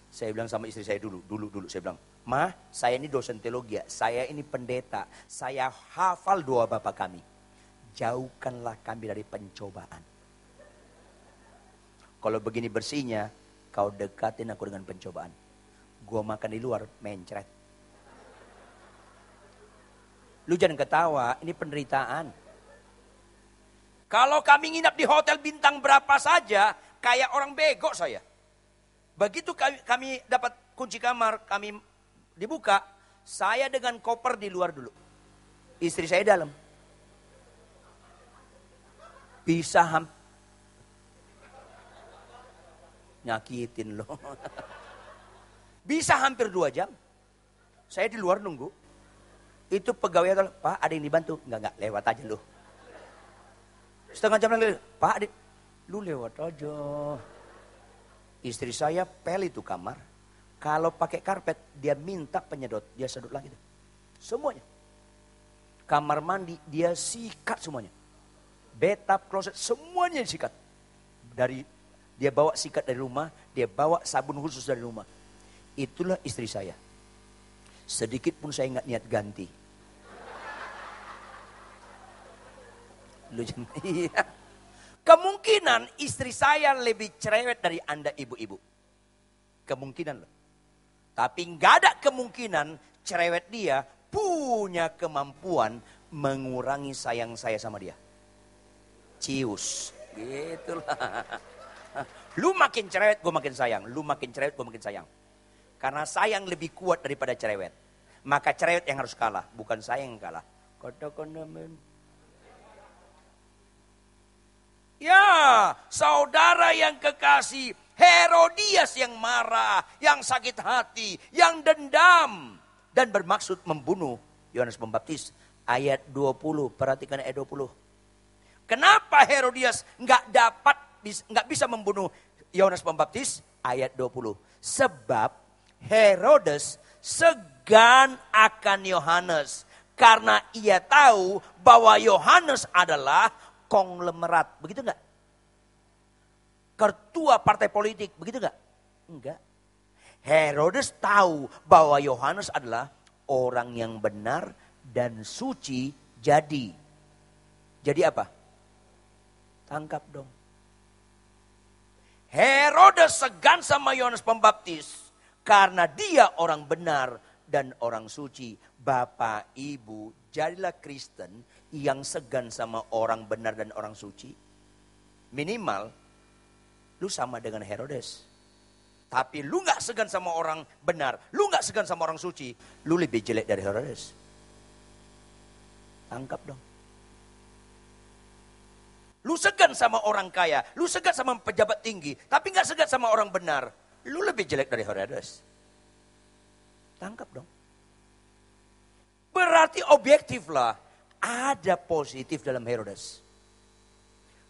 Saya bilang sama istri saya dulu saya bilang, "Ma, saya ini dosen teologi, saya ini pendeta, saya hafal doa Bapa kami. Jauhkanlah kami dari pencobaan. Kalau begini bersihnya, kau dekatin aku dengan pencobaan. Gua makan di luar, mencret." Lu jangan ketawa, ini penderitaan. Kalau kami nginap di hotel bintang berapa saja, kayak orang bego saya. Begitu kami dapat kunci kamar, kami dibuka, saya dengan koper di luar dulu. Istri saya dalam. Bisa nyakitin loh. Bisa hampir 2 jam. Saya di luar nunggu. Itu pegawai adalah, "Pak, ada yang dibantu?" Enggak, lewat aja lu. Setengah jam lagi, "Pak, lu lewat aja." Istri saya pel itu kamar. Kalau pakai karpet, dia minta penyedot, dia sedot lagi. Semuanya. Kamar mandi, dia sikat semuanya. Bathtub, kloset, semuanya disikat. Dia bawa sikat dari rumah, dia bawa sabun khusus dari rumah. Itulah istri saya. Sedikit pun saya nggak niat ganti. Iya. Kemungkinan istri saya lebih cerewet dari Anda ibu-ibu. Kemungkinan loh. Tapi nggak ada kemungkinan cerewet dia punya kemampuan mengurangi sayang saya sama dia. Cius. Gitulah. Lu makin cerewet, gue makin sayang. Lu makin cerewet, gue makin sayang. Karena sayang lebih kuat daripada cerewet. Maka cerewet yang harus kalah, bukan sayang yang kalah. Katakan amin. Ya, saudara yang kekasih, Herodias yang marah, yang sakit hati, yang dendam. Dan bermaksud membunuh Yohanes Pembaptis. Ayat 20, perhatikan ayat 20. Kenapa Herodias nggak bisa membunuh Yohanes Pembaptis? Ayat 20. Sebab Herodes segan akan Yohanes Karena ia tahu bahwa Yohanes adalah konglomerat. Begitu enggak? Ketua partai politik. Begitu enggak? Enggak. Herodes tahu bahwa Yohanes adalah orang yang benar dan suci. Jadi apa? Tangkap dong. Herodes segan sama Yohanes Pembaptis karena dia orang benar dan orang suci. Bapak, Ibu, jadilah Kristen yang segan sama orang benar dan orang suci. Minimal, lu sama dengan Herodes. Tapi lu gak segan sama orang benar, lu gak segan sama orang suci, lu lebih jelek dari Herodes. Tangkap dong. Lu segan sama orang kaya, lu segan sama pejabat tinggi, tapi gak segan sama orang benar, lu lebih jelek dari Herodes. Tangkap dong. Berarti objektif lah, ada positif dalam Herodes.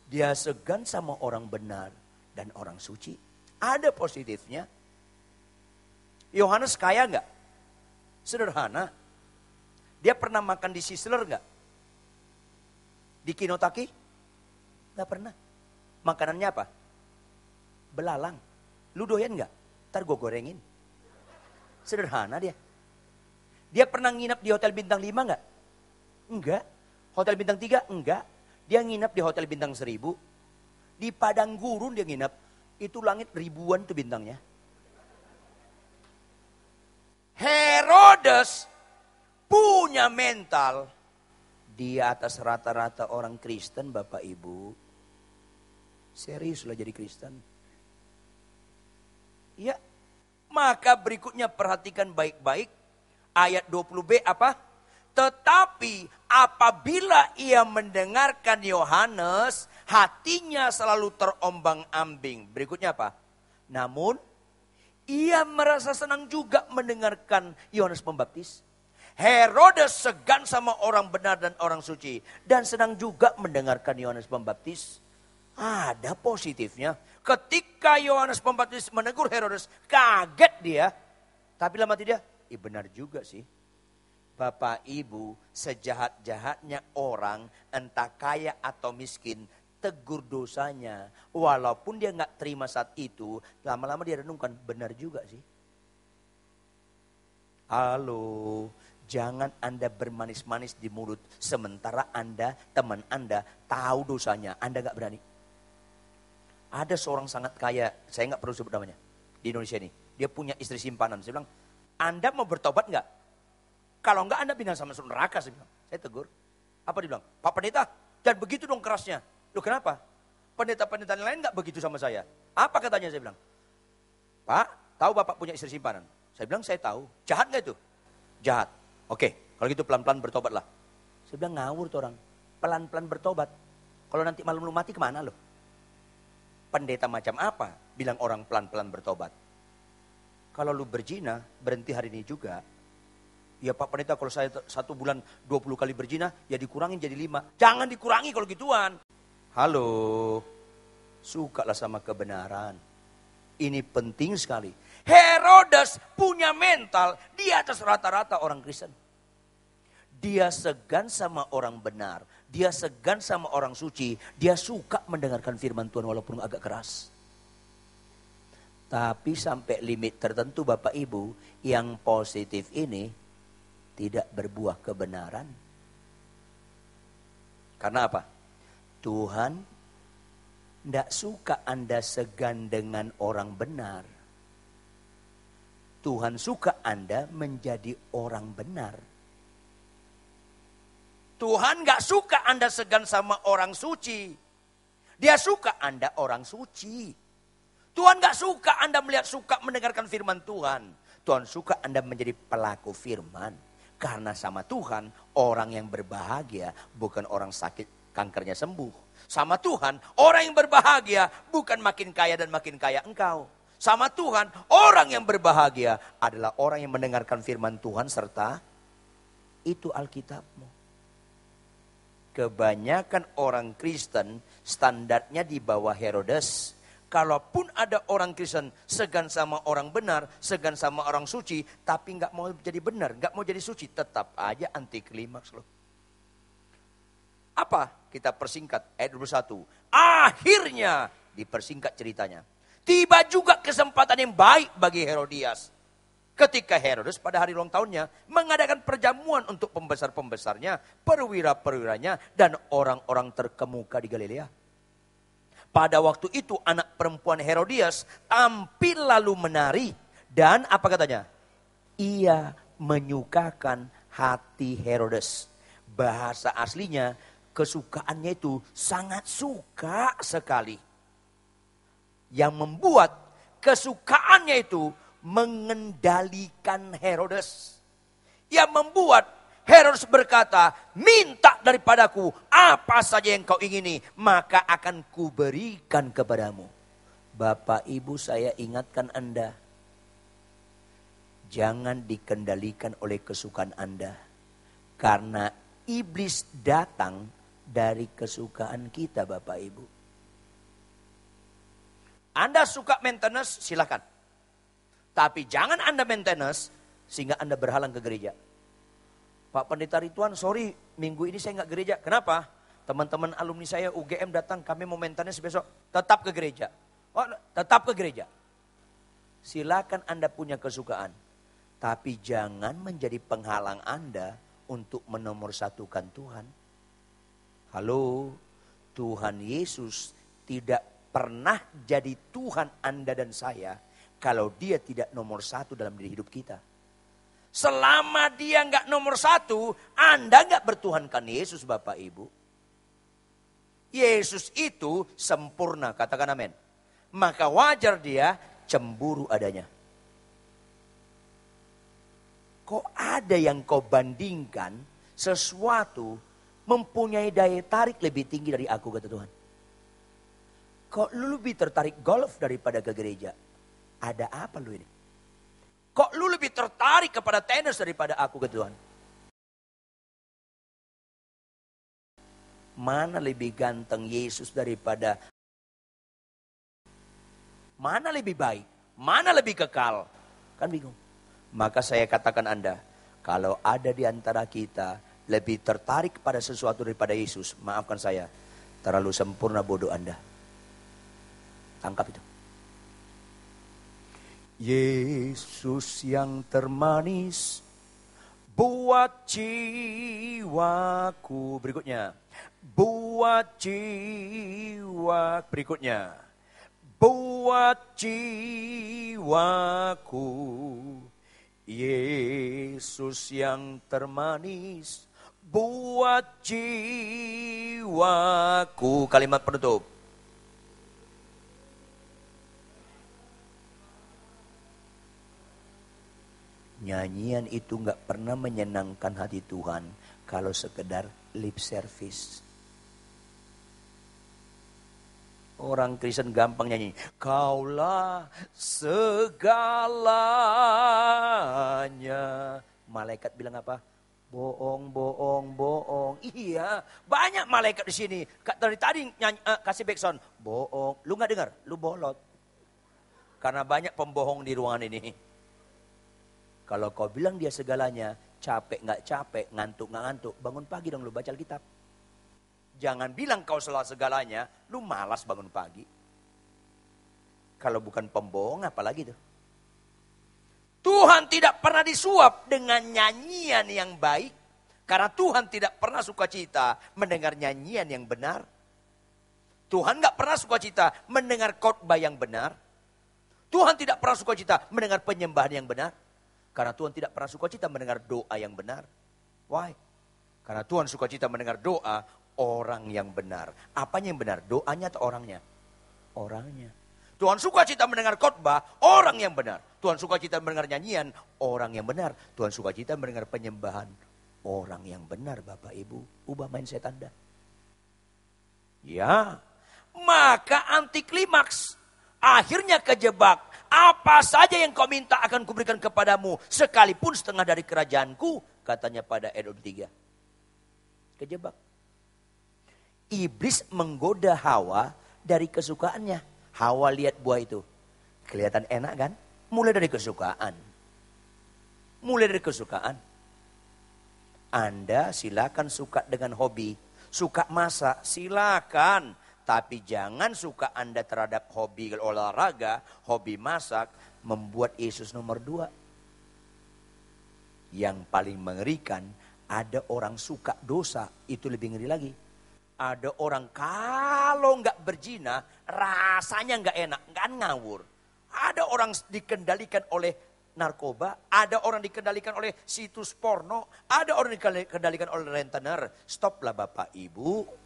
Dia segan sama orang benar dan orang suci. Ada positifnya. Yohanes kaya enggak? Sederhana. Dia pernah makan di Sizzler enggak? Di Kinotaki? Enggak pernah. Makanannya apa? Belalang. Lu doyan enggak? Ntar gue gorengin. Sederhana dia. Dia pernah nginap di hotel bintang 5 enggak? Enggak. Hotel bintang 3? Enggak. Dia nginap di hotel bintang 1000. Di padang gurun dia nginap. Itu langit ribuan tuh bintangnya. Herodes punya mental di atas rata-rata orang Kristen, Bapak Ibu. Serius lah jadi Kristen. Ya, maka berikutnya perhatikan baik-baik. Ayat 20b apa? Tetapi apabila ia mendengarkan Yohanes, hatinya selalu terombang-ambing. Berikutnya apa? Namun, ia merasa senang juga mendengarkan Yohanes Pembaptis. Herodes segan sama orang benar dan orang suci. Dan senang juga mendengarkan Yohanes Pembaptis. Ada positifnya. Ketika Yohanes Pembaptis menegur Herodes, kaget dia. Tapi lama tidak, benar juga sih. Bapak Ibu, sejahat-jahatnya orang, entah kaya atau miskin, tegur dosanya. Walaupun dia gak terima saat itu, lama-lama dia renungkan, benar juga sih. Halo, jangan Anda bermanis-manis di mulut, sementara Anda, teman Anda, tahu dosanya, Anda gak berani. Ada seorang sangat kaya, saya gak perlu sebut namanya, di Indonesia ini. Dia punya istri simpanan, saya bilang, Anda mau bertobat gak? Kalau enggak Anda pindah sama masuk neraka, saya bilang. Saya tegur. Apa dia bilang? Pak Pendeta, jangan begitu dong kerasnya. Loh kenapa? Pendeta-pendeta lain enggak begitu sama saya. Apa katanya, saya bilang? Pak, tahu Bapak punya istri simpanan? Saya bilang, saya tahu. Jahat enggak itu? Jahat. Oke, kalau gitu pelan-pelan bertobatlah. Saya bilang, ngawur tuh orang. Pelan-pelan bertobat. Kalau nanti malam lu mati kemana lo? Pendeta macam apa bilang orang pelan-pelan bertobat? Kalau lu berzina, berhenti hari ini juga. Ya Pak Pendeta, kalau saya 1 bulan 20 kali berzina, ya dikurangin jadi 5. Jangan dikurangi kalau gituan. Halo, sukalah sama kebenaran. Ini penting sekali. Herodes punya mental di atas rata-rata orang Kristen. Dia segan sama orang benar. Dia segan sama orang suci. Dia suka mendengarkan firman Tuhan walaupun agak keras. Tapi sampai limit tertentu Bapak Ibu, yang positif ini tidak berbuah kebenaran. Karena apa? Tuhan tidak suka Anda segan dengan orang benar. Tuhan suka Anda menjadi orang benar. Tuhan gak suka Anda segan sama orang suci. Dia suka Anda orang suci. Tuhan gak suka Anda melihat suka mendengarkan firman Tuhan. Tuhan suka Anda menjadi pelaku firman. Karena sama Tuhan, orang yang berbahagia bukan orang sakit kankernya sembuh. Sama Tuhan, orang yang berbahagia bukan makin kaya dan makin kaya engkau. Sama Tuhan, orang yang berbahagia adalah orang yang mendengarkan firman Tuhan serta itu Alkitabmu. Kebanyakan orang Kristen standarnya di bawah Herodes. kalaupun ada orang Kristen segan sama orang benar, segan sama orang suci, tapi nggak mau jadi benar, nggak mau jadi suci, tetap aja anti klimaks loh. Apa? Kita persingkat ayat 21. Akhirnya dipersingkat ceritanya. Tiba juga kesempatan yang baik bagi Herodias. Ketika Herodes pada hari ulang tahunnya mengadakan perjamuan untuk pembesar-pembesarnya, perwira-perwiranya, dan orang-orang terkemuka di Galilea. Pada waktu itu anak perempuan Herodias tampil lalu menari. Dan apa katanya? Ia menyukakan hati Herodes. Bahasa aslinya kesukaannya itu sangat suka sekali. Yang membuat kesukaannya itu mengendalikan Herodes. Yang membuat Herodes berkata, minta daripadaku apa saja yang kau ingini, maka akan kuberikan kepadamu. Bapak Ibu, saya ingatkan Anda, jangan dikendalikan oleh kesukaan Anda. Karena iblis datang dari kesukaan kita, Bapak Ibu. Anda suka maintenance, silakan. Tapi jangan Anda maintenance sehingga Anda berhalang ke gereja. Pak Pendeta Ridwan, sorry minggu ini saya nggak gereja. Kenapa? Teman-teman alumni saya UGM datang, kami mau maintenance besok. Tetap ke gereja. Oh, tetap ke gereja. Silakan Anda punya kesukaan. Tapi jangan menjadi penghalang Anda untuk menomorsatukan Tuhan. Halo, Tuhan Yesus tidak pernah jadi Tuhan Anda dan saya kalau dia tidak nomor satu dalam diri hidup kita. Selama dia nggak nomor satu, Anda nggak bertuhankan Yesus, Bapak Ibu. Yesus itu sempurna, katakan amin. Maka wajar dia cemburu adanya. Kok ada yang kau bandingkan sesuatu mempunyai daya tarik lebih tinggi dari aku, kata Tuhan. Kok lu lebih tertarik golf daripada ke gereja? Ada apa lu ini? Kok lu lebih tertarik kepada tenis daripada aku, ke Tuhan? Mana lebih ganteng Yesus daripada? Mana lebih baik? Mana lebih kekal? Kan bingung. Maka saya katakan Anda, kalau ada di antara kita lebih tertarik pada sesuatu daripada Yesus, maafkan saya, terlalu sempurna bodoh Anda. Tangkap itu. Yesus yang termanis buat jiwaku. Berikutnya. Buat jiwa. Berikutnya. Buat jiwaku. Yesus yang termanis buat jiwaku. Kalimat penutup. Nyanyian itu gak pernah menyenangkan hati Tuhan kalau sekedar lip service. Orang Kristen gampang nyanyi, kaulah segalanya. Malaikat bilang apa? Bohong, bohong, bohong. Iya, banyak malaikat di sini. Dari tadi nyanyi, kasih backsound, bohong. Lu gak dengar? Lu bolot. Karena banyak pembohong di ruangan ini. Kalau kau bilang dia segalanya, capek gak capek, ngantuk gak ngantuk, bangun pagi dong lu baca Alkitab. Jangan bilang kau salah segalanya, lu malas bangun pagi. Kalau bukan pembohong apalagi tuh. Tuhan tidak pernah disuap dengan nyanyian yang baik. Karena Tuhan tidak pernah sukacita mendengar nyanyian yang benar. Tuhan gak pernah sukacita mendengar khotbah yang benar. Tuhan tidak pernah sukacita mendengar penyembahan yang benar. Karena Tuhan tidak pernah sukacita mendengar doa yang benar. Why? Karena Tuhan sukacita mendengar doa orang yang benar. Apanya yang benar? Doanya atau orangnya? Orangnya. Tuhan sukacita mendengar khotbah orang yang benar. Tuhan sukacita mendengar nyanyian orang yang benar. Tuhan sukacita mendengar penyembahan orang yang benar, Bapak Ibu. Ubah mindset Anda. Ya, maka anti klimaks. Akhirnya kejebak. Apa saja yang kau minta akan kuberikan kepadamu. Sekalipun setengah dari kerajaanku. Katanya pada ayat 23. Kejebak. Iblis menggoda Hawa dari kesukaannya. Hawa lihat buah itu. Kelihatan enak kan? Mulai dari kesukaan. Mulai dari kesukaan. Anda silakan suka dengan hobi. Suka masak, silakan. Tapi jangan suka Anda terhadap hobi olahraga, hobi masak, membuat Yesus nomor 2. Yang paling mengerikan, ada orang suka dosa, itu lebih ngeri lagi. Ada orang kalau nggak berzina, rasanya nggak enak, nggak ngawur. Ada orang dikendalikan oleh narkoba, ada orang dikendalikan oleh situs porno, ada orang dikendalikan oleh rentenir. Stoplah Bapak Ibu.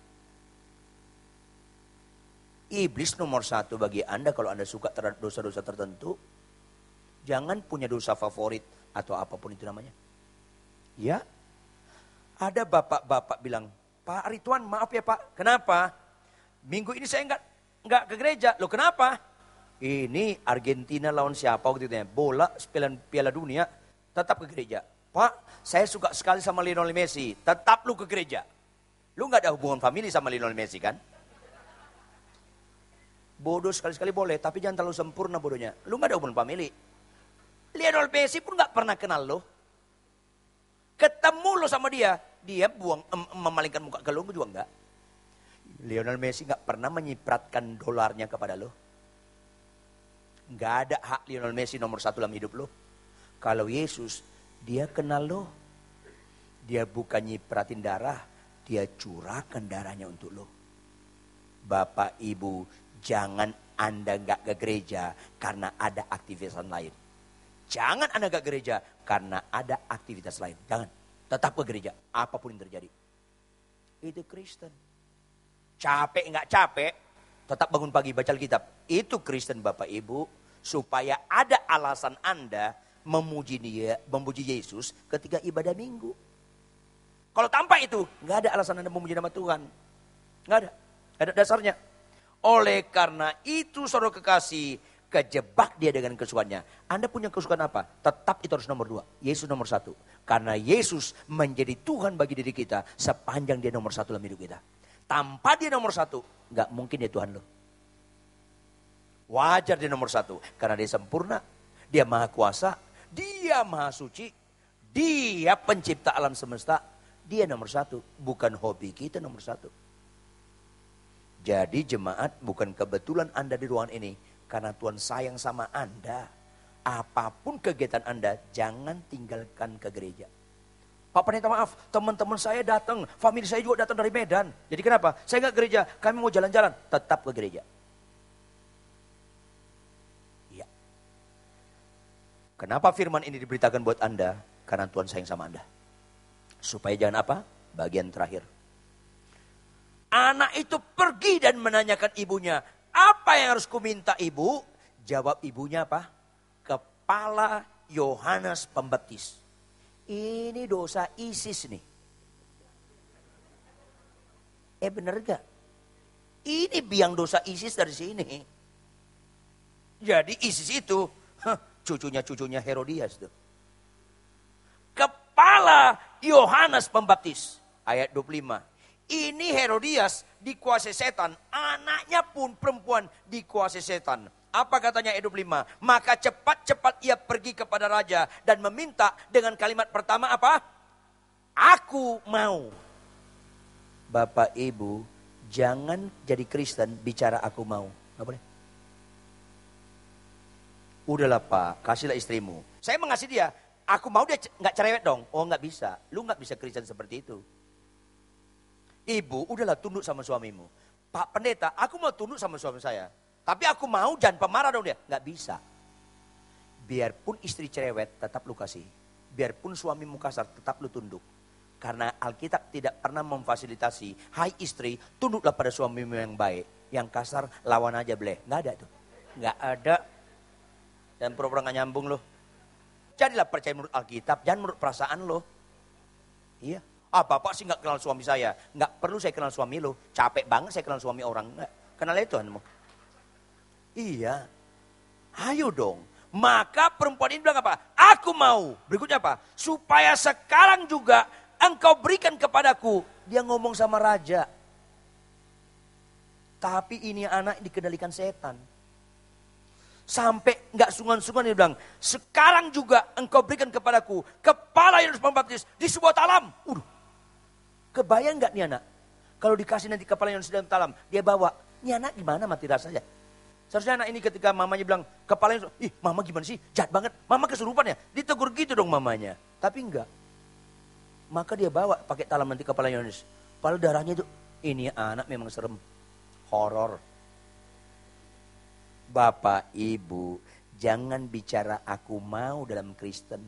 Iblis nomor 1 bagi Anda kalau Anda suka terhadap dosa-dosa tertentu. Jangan punya dosa favorit atau apapun itu namanya. Ya, ada bapak-bapak bilang, Pak Rituan maaf ya Pak, kenapa? Minggu ini saya nggak ke gereja. Loh kenapa? Ini Argentina lawan siapa waktu itu ya? Bola Piala Dunia, tetap ke gereja. Pak, saya suka sekali sama Lionel Messi, tetap lu ke gereja. Lu nggak ada hubungan famili sama Lionel Messi kan? Bodoh sekali-sekali boleh, tapi jangan terlalu sempurna bodohnya. Lu nggak ada hubungan famili. Lionel Messi pun nggak pernah kenal lo. Ketemu lo sama dia, dia memalingkan muka ke lo juga enggak. Lionel Messi nggak pernah menyipratkan dolarnya kepada lo. Nggak ada hak Lionel Messi nomor 1 dalam hidup lo. Kalau Yesus, dia kenal lo. Dia bukan nyipratin darah, dia curahkan darahnya untuk lo. Bapak Ibu, jangan Anda nggak ke gereja karena ada aktivitas lain. Jangan Anda nggak ke gereja karena ada aktivitas lain. Jangan. Tetap ke gereja. Apapun yang terjadi. Itu Kristen. Capek nggak capek. Tetap bangun pagi baca Alkitab. Itu Kristen Bapak Ibu. Supaya ada alasan Anda memuji Yesus ketika ibadah minggu. Kalau tanpa itu. Nggak ada alasan Anda memuji nama Tuhan. Nggak ada. Nggak ada dasarnya. Oleh karena itu saudara kekasih. Kejebak dia dengan kesukaannya. Anda punya kesukaan apa? Tetap itu harus nomor 2. Yesus nomor 1. Karena Yesus menjadi Tuhan bagi diri kita. Sepanjang dia nomor 1 dalam hidup kita. Tanpa dia nomor 1. Gak mungkin dia Tuhan lo. Wajar dia nomor 1. Karena dia sempurna. Dia maha kuasa. Dia maha suci. Dia pencipta alam semesta. Dia nomor 1. Bukan hobi kita nomor 1. Jadi jemaat, bukan kebetulan Anda di ruangan ini. Karena Tuhan sayang sama Anda. Apapun kegiatan Anda, jangan tinggalkan ke gereja. Pak Pendeta maaf, teman-teman saya datang. Famili saya juga datang dari Medan. Jadi kenapa? Saya nggak gereja, kami mau jalan-jalan. Tetap ke gereja. Iya. Kenapa firman ini diberitakan buat Anda? Karena Tuhan sayang sama Anda. Supaya jangan apa? Bagian terakhir. Anak itu pergi dan menanyakan ibunya. Apa yang harus kuminta ibu? Jawab ibunya apa? Kepala Yohanes Pembaptis. Ini dosa ISIS nih. Bener gak? Ini biang dosa ISIS dari sini. Jadi ISIS itu cucunya Herodias tuh. Kepala Yohanes Pembaptis. Ayat 25. Ini Herodias dikuasai setan. Anaknya pun perempuan dikuasai setan. Apa katanya ayat 25? Maka cepat-cepat ia pergi kepada raja. Dan meminta dengan kalimat pertama apa? Aku mau. Bapak Ibu, jangan jadi Kristen bicara aku mau. Gak boleh. Udahlah Pak, kasihlah istrimu. Saya mengasihi dia. Aku mau dia gak cerewet dong. Oh gak bisa. Lu gak bisa Kristen seperti itu. Ibu, udahlah tunduk sama suamimu. Pak Pendeta, aku mau tunduk sama suami saya. Tapi aku mau jangan pemarah dong dia. Nggak bisa. Biarpun istri cerewet, tetap lu kasih. Biarpun suamimu kasar, tetap lu tunduk. Karena Alkitab tidak pernah memfasilitasi. Hai istri, tunduklah pada suamimu yang baik. Yang kasar, lawan aja boleh. Nggak ada tuh. Nggak ada. Dan pura-pura nggak nyambung loh. Jadilah percaya menurut Alkitab, jangan menurut perasaan lo. Iya. Bapak sih nggak kenal suami saya. Nggak perlu saya kenal suami lo. Capek banget saya kenal suami orang. Nggak. Kenal ya Tuhanmu. Iya. Ayo dong. Maka perempuan ini bilang apa? Aku mau. Berikutnya apa? Supaya sekarang juga engkau berikan kepadaku. Dia ngomong sama raja. Tapi ini anak dikendalikan setan. Sampai nggak sungguhan-sungguhan dia bilang, sekarang juga engkau berikan kepadaku kepala Yohanes Pembaptis di sebuah talam. Kebayang nggak nih anak? Kalau dikasih nanti kepala Yohanes dalam talam, dia bawa. Nih anak gimana mati rasanya? Seharusnya anak ini ketika mamanya bilang, kepalanya, ih mama gimana sih? Jahat banget. Mama kesurupan ya? Ditegur gitu dong mamanya. Tapi enggak. Maka dia bawa pakai talam nanti kepala Yohanes. Padahal darahnya itu, ini anak memang serem. Horor. Bapak, Ibu, jangan bicara aku mau dalam Kristen.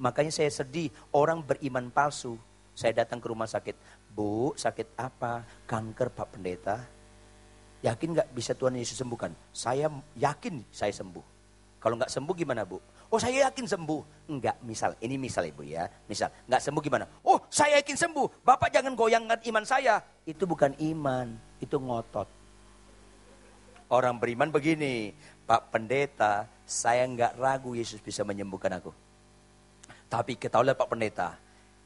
Makanya saya sedih, orang beriman palsu. Saya datang ke rumah sakit. Bu, sakit apa? Kanker Pak Pendeta. Yakin gak bisa Tuhan Yesus sembuhkan? Saya yakin saya sembuh. Kalau gak sembuh gimana Bu? Oh saya yakin sembuh. Enggak, ini misal Ibu ya. Misal, gak sembuh gimana? Oh saya yakin sembuh. Bapak jangan goyangkan iman saya. Itu bukan iman, itu ngotot. Orang beriman begini, Pak Pendeta, saya gak ragu Yesus bisa menyembuhkan aku. Tapi ketahuilah Pak Pendeta,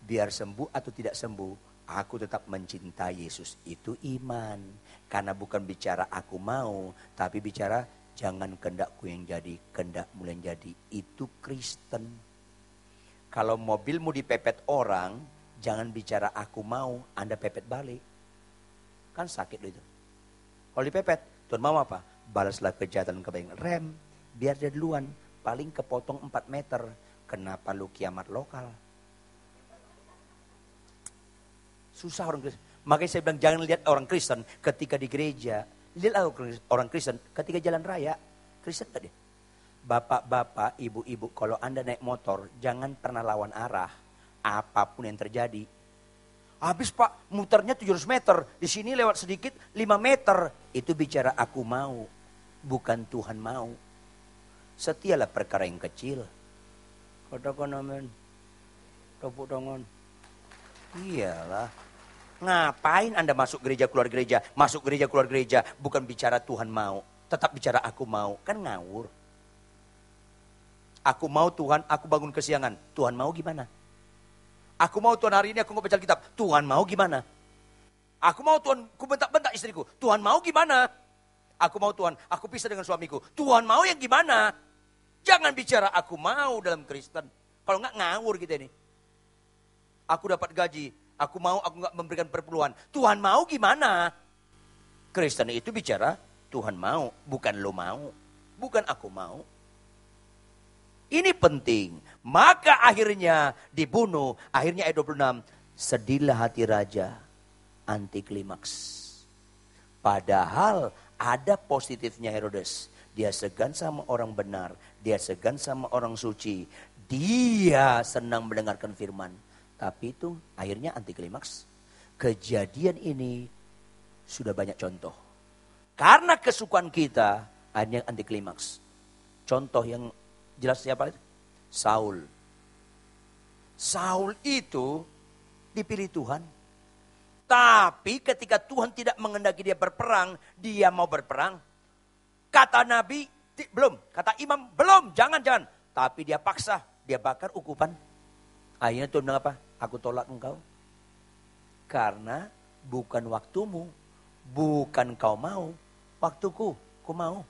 biar sembuh atau tidak sembuh, aku tetap mencintai Yesus. Itu iman. Karena bukan bicara aku mau, tapi bicara jangan kehendakku yang jadi, kehendakmu yang jadi. Itu Kristen. Kalau mobilmu dipepet orang, jangan bicara aku mau, Anda pepet balik. Kan sakit loh itu. Kalau dipepet, Tuhan mau apa? Balaslah kejahatan kebaikan. Rem, biar dia duluan. Paling kepotong 4 meter. Kenapa lu kiamat lokal? Susah orang Kristen. Makanya saya bilang jangan lihat orang Kristen ketika di gereja. Lihat orang Kristen ketika jalan raya. Kristen tadi. Bapak-bapak, ibu-ibu, kalau Anda naik motor, jangan pernah lawan arah. Apapun yang terjadi. Habis Pak, muternya 700 meter. Di sini lewat sedikit 5 meter. Itu bicara aku mau. Bukan Tuhan mau. Setialah perkara yang kecil. Katakan amin. Tepuk tangan. Iyalah. Ngapain Anda masuk gereja keluar gereja, masuk gereja keluar gereja, bukan bicara Tuhan mau, tetap bicara aku mau, kan ngawur. Aku mau Tuhan, aku bangun kesiangan, Tuhan mau gimana? Aku mau Tuhan hari ini aku nggak baca Alkitab, Tuhan mau gimana? Aku mau Tuhan, ku bentak-bentak istriku, Tuhan mau gimana? Aku mau Tuhan, aku pisah dengan suamiku, Tuhan mau yang gimana? Jangan bicara aku mau dalam Kristen, kalau nggak ngawur kita ini. Aku dapat gaji. Aku mau, aku gak memberikan perpuluhan. Tuhan mau gimana? Kristen itu bicara Tuhan mau, bukan lo mau. Bukan aku mau. Ini penting. Maka akhirnya dibunuh. Akhirnya ayat 26. Sedihlah hati raja. Anti klimaks. Padahal ada positifnya Herodes. Dia segan sama orang benar. Dia segan sama orang suci. Dia senang mendengarkan firman. Tapi itu akhirnya anti klimaks. Kejadian ini sudah banyak contoh. Karena kesukaan kita akhirnya anti klimaks. Contoh yang jelas siapa itu? Saul. Saul itu dipilih Tuhan. Tapi ketika Tuhan tidak menghendaki dia berperang, dia mau berperang. Kata Nabi, belum. Kata imam, belum, jangan. Tapi dia paksa, dia bakar ukupan. Akhirnya Tuhan bilang apa? Aku tolak engkau. Karena bukan waktumu. Bukan kau mau. Waktuku, ku mau.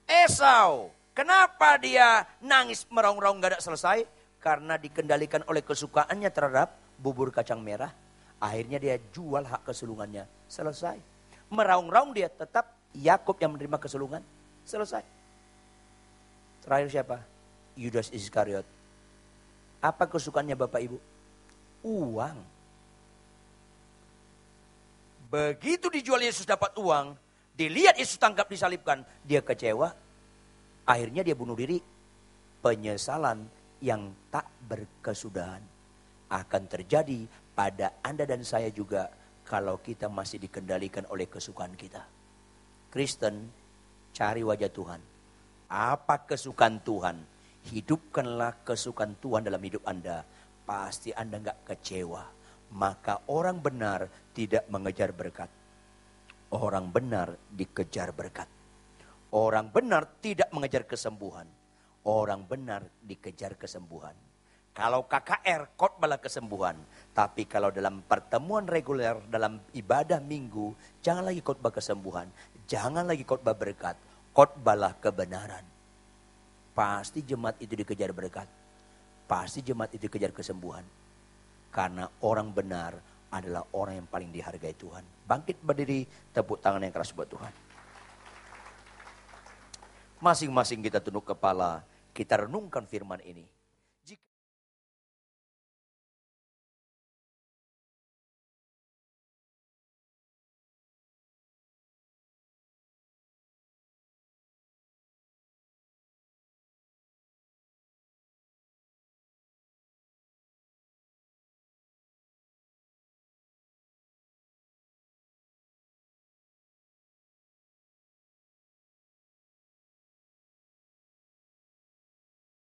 Esau, kenapa dia nangis meraung-raung gak ada selesai? Karena dikendalikan oleh kesukaannya terhadap bubur kacang merah. Akhirnya dia jual hak kesulungannya. Selesai. Meraung-raung dia tetap Yakub yang menerima kesulungan. Selesai. Terakhir siapa? Yudas Iskariot. Apa kesukaannya Bapak Ibu? Uang. Begitu dijual Yesus dapat uang, dilihat Yesus tangkap disalibkan, dia kecewa. Akhirnya dia bunuh diri. Penyesalan yang tak berkesudahan akan terjadi pada Anda dan saya juga kalau kita masih dikendalikan oleh kesukaan kita. Kristen, cari wajah Tuhan. Apa kesukaan Tuhan? Hidupkanlah kesukaan Tuhan dalam hidup Anda. Pasti Anda gak kecewa. Maka orang benar tidak mengejar berkat. Orang benar dikejar berkat. Orang benar tidak mengejar kesembuhan. Orang benar dikejar kesembuhan. Kalau KKR, khotbahlah kesembuhan. Tapi kalau dalam pertemuan reguler, dalam ibadah minggu, jangan lagi khotbah kesembuhan. Jangan lagi khotbah berkat. khotbahlah kebenaran. Pasti jemaat itu dikejar berkat. Pasti jemaat itu dikejar kesembuhan. Karena orang benar adalah orang yang paling dihargai Tuhan. Bangkit berdiri, tepuk tangan yang keras buat Tuhan. Masing-masing kita tunduk kepala, kita renungkan firman ini.